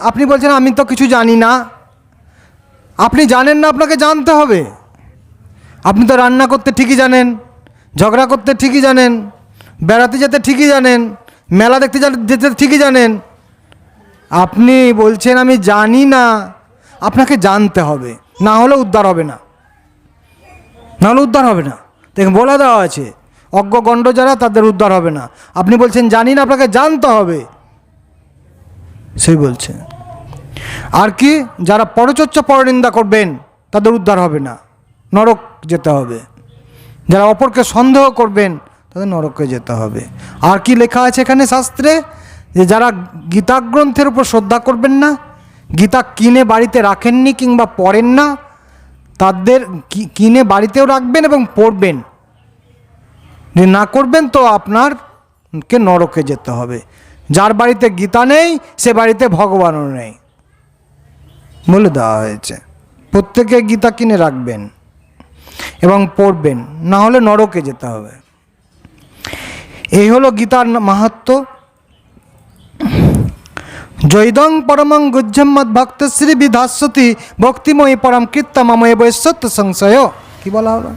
আপনি বলছেন আমি তো কিছু জানি না। আপনি জানেন না, আপনাকে জানতে হবে। আপনি তো রান্না করতে ঠিকই জানেন, ঝগড়া করতে ঠিকই জানেন, বেড়াতে যেতে ঠিকই জানেন, মেলা দেখতে যেতে ঠিকই জানেন। আপনি বলছেন আমি জানি না, আপনাকে জানতে হবে, না হলে উদ্ধার হবে না, না হলে উদ্ধার হবে না। দেখুন বলে দেওয়া আছে, অজ্ঞ গণ্ড যারা তাদের উদ্ধার হবে না। আপনি বলছেন জানি না, আপনাকে জানতে হবে, সেই বলছে। আর কি, যারা পরচর্চা পরনিন্দা করবেন তাদের উদ্ধার হবে না, নরক যেতে হবে। যারা অপরকে সন্দেহ করবেন তাদের নরকে যেতে হবে। আর কি লেখা আছে এখানে শাস্ত্রে, যে যারা গীতা গ্রন্থের উপর শ্রদ্ধা করবেন না, গীতা কিনে বাড়িতে রাখেননি কিংবা পড়েন না, তাদের কিনে বাড়িতেও রাখবেন এবং পড়বেন, যদি না করবেন তো আপনারকে নরকে যেতে হবে। যার বাড়িতে গীতা নেই সে বাড়িতে ভগবানও নেই বলে দেওয়া হয়েছে। প্রত্যেকে গীতা কিনে রাখবেন এবং পড়বেন, না হলে নরকে যেতে হবে। এই হলো গীতার মাহাত্ম্য। জৈদং পরমং গুহ্যম মদ্ভক্ত শ্রী বিধাস্যতি ভক্তিময়ী পরম কীর্তমময় বৈশ্বত্য সংশয়। কি বলা হলো?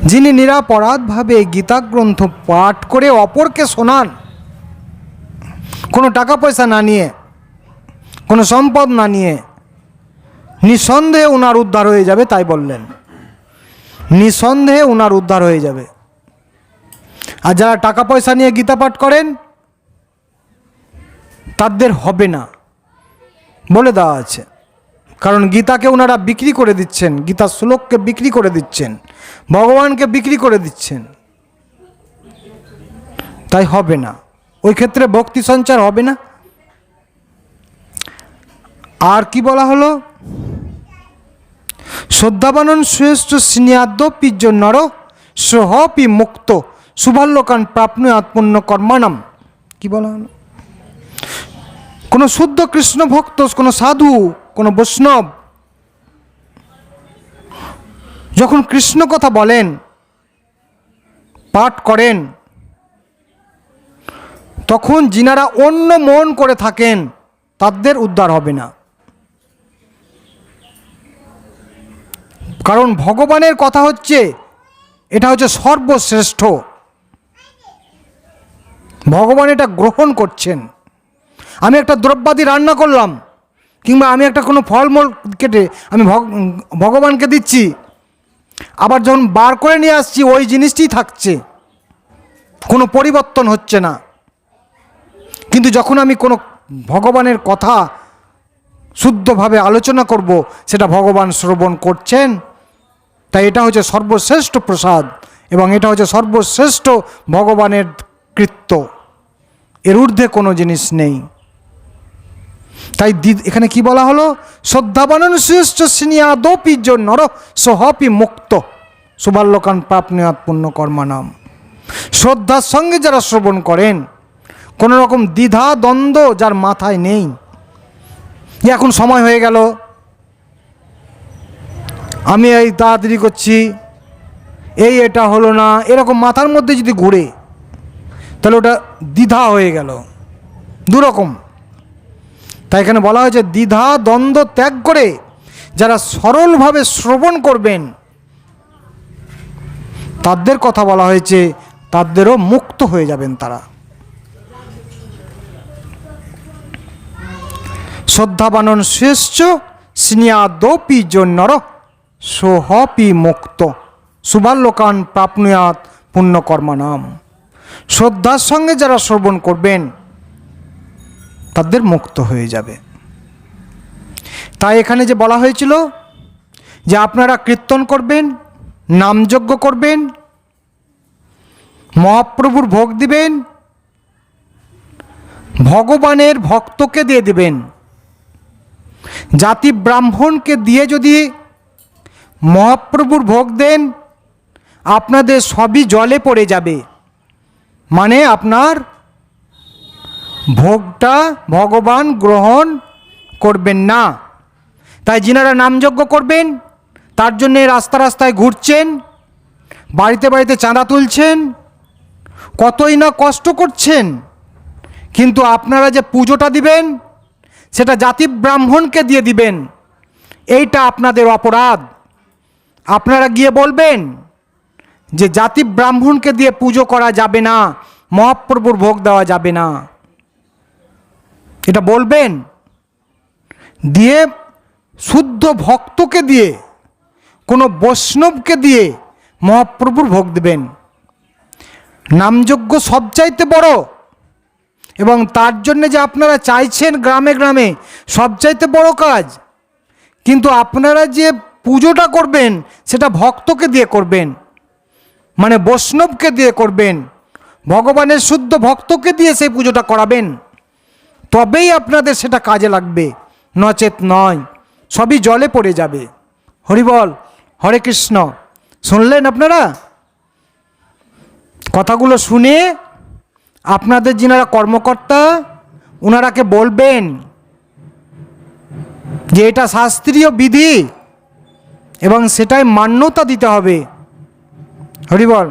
যিনি নিরাপরাধভাবে গীতা গ্রন্থ পাঠ করে অপরকে শোনান, কোনো টাকা পয়সা না নিয়ে, কোনো সম্পদ না নিয়ে, নিঃসন্দেহে ওনার উদ্ধার হয়ে যাবে, তাই বললেন। নিঃসন্দেহে ওনার উদ্ধার হয়ে যাবে। আর যারা টাকা পয়সা নিয়ে গীতা পাঠ করেন তাদের হবে না বলে দেওয়া আছে। কারণ গীতাকে ওনারা বিক্রি করে দিচ্ছেন, গীতার শ্লোককে বিক্রি করে দিচ্ছেন, ভগবানকে বিক্রি করে দিচ্ছেন, তাই হবে না। ওই ক্ষেত্রে ভক্তি সঞ্চার হবে না। আর কি বলা হলো? শ্রদ্ধাবানন শ্রেষ্ঠ স্নেহাদ্যপি নর সহপি মুক্ত শুভাল্লোকান প্রাপ্নুয়াৎ পুণ্য কর্মাণম। কি বলা হলো? কোনো শুদ্ধ কৃষ্ণ ভক্ত, কোনো সাধু, কোনো বৈষ্ণব যখন কৃষ্ণ কথা বলেন, পাঠ করেন, তখন যিনারা অন্য মন করে থাকেন তাদের উদ্ধার হবে না। কারণ ভগবানের কথা হচ্ছে, এটা হচ্ছে সর্বশ্রেষ্ঠ। ভগবান এটা গ্রহণ করছেন। আমি একটা দ্রব্যাদি রান্না করলাম, কিংবা আমি একটা কোনো ফলমূল কেটে আমি ভগবানকে দিচ্ছি, আবার যখন বার করে নিয়ে আসছি ওই জিনিসটিই থাকছে, কোনো পরিবর্তন হচ্ছে না। কিন্তু যখন আমি কোনো ভগবানের কথা শুদ্ধভাবে আলোচনা করব, সেটা ভগবান শ্রবণ করছেন। তাই এটা হচ্ছে সর্বশ্রেষ্ঠ প্রসাদ এবং এটা হচ্ছে সর্বশ্রেষ্ঠ ভগবানের কৃত্য, এর ঊর্ধ্বে কোনো জিনিস নেই। তাই এখানে কি বলা হলো? শ্রদ্ধাবানন শ্রেষ্ঠ স্নেহাদপি নর সহপি মুক্ত শুভাল্লোকান প্রাপ্নুয়াৎ পুণ্য কর্মাণম। শ্রদ্ধার সঙ্গে যারা শ্রবণ করেন, কোনো রকম দ্বিধা দ্বন্দ্ব যার মাথায় নেই, যে এখন সময় হয়ে গেল, আমি এই তাড়াতাড়ি করছি, এটা হলো না, এরকম মাথার মধ্যে যদি ঘুরে, তাহলে ওটা দ্বিধা হয়ে গেল, দুরকম। তাই এখানে বলা হয়েছে দ্বিধা দ্বন্দ্ব ত্যাগ করে যারা সরলভাবে শ্রবণ করবেন তাদের কথা বলা হয়েছে, তাদেরও মুক্ত হয়ে যাবেন তারা। শ্রদ্ধাবানন শ্রেষ্ঠ স্নেহাদপি নর সোহপি মুক্ত শুভাল্লোকান প্রাপ্নুয়াৎ পুণ্যকর্মাণম। শ্রদ্ধার সঙ্গে যারা শ্রবণ করবেন তাদের মুক্ত হয়ে যাবে। তাই এখানে যে বলা হয়েছিল যে আপনারা কীর্তন করবেন, নামযজ্ঞ করবেন, মহাপ্রভুর ভোগ দিবেন, ভগবানের ভক্তকে দিয়ে দিবেন। জাতি ব্রাহ্মণকে দিয়ে যদি মহাপ্রভুর ভোগ দেন, আপনাদের সবই জলে পড়ে যাবে, মানে আপনার ভোগটা ভগবান গ্রহণ করবেন না। তাই যিনারা নামযজ্ঞ করবেন তার জন্যে রাস্তা রাস্তায় ঘুরছেন, বাড়িতে বাড়িতে চাঁদা তুলছেন, কতই না কষ্ট করছেন, কিন্তু আপনারা যে পুজোটা দিবেন সেটা জাতি ব্রাহ্মণকে দিয়ে দিবেন। এইটা আপনাদের অপরাধ। আপনারা গিয়ে বলবেন যে জাতি ব্রাহ্মণকে দিয়ে পুজো করা যাবে না, মহাপ্রভুর ভোগ দেওয়া যাবে না, এটা বলবেন। দিয়ে শুদ্ধ ভক্তকে দিয়ে, কোনো বৈষ্ণবকে দিয়ে মহাপ্রভুর ভোগ দেবেন। নামযজ্ঞ সবচাইতে বড়, এবং তার জন্য যে আপনারা চাইছেন গ্রামে গ্রামে, সবচাইতে বড় কাজ। কিন্তু আপনারা যে পুজোটা করবেন সেটা ভক্তকে দিয়ে করবেন, মানে বৈষ্ণবকে দিয়ে করবেন, ভগবানের শুদ্ধ ভক্তকে দিয়ে সেই পুজোটা করাবেন, তবেই আপনাদের সেটা কাজে লাগবে, নচেত নয়, সবই জলে পড়ে যাবে। হরিবল, হরে কৃষ্ণ। শুনলেন আপনারা? কথাগুলো শুনে আপনাদের যিনারা কর্মকর্তা ওনারাকে বলবেন যে এটা শাস্ত্রীয় বিধি এবং সেটাই মান্যতা দিতে হবে। হরিবল।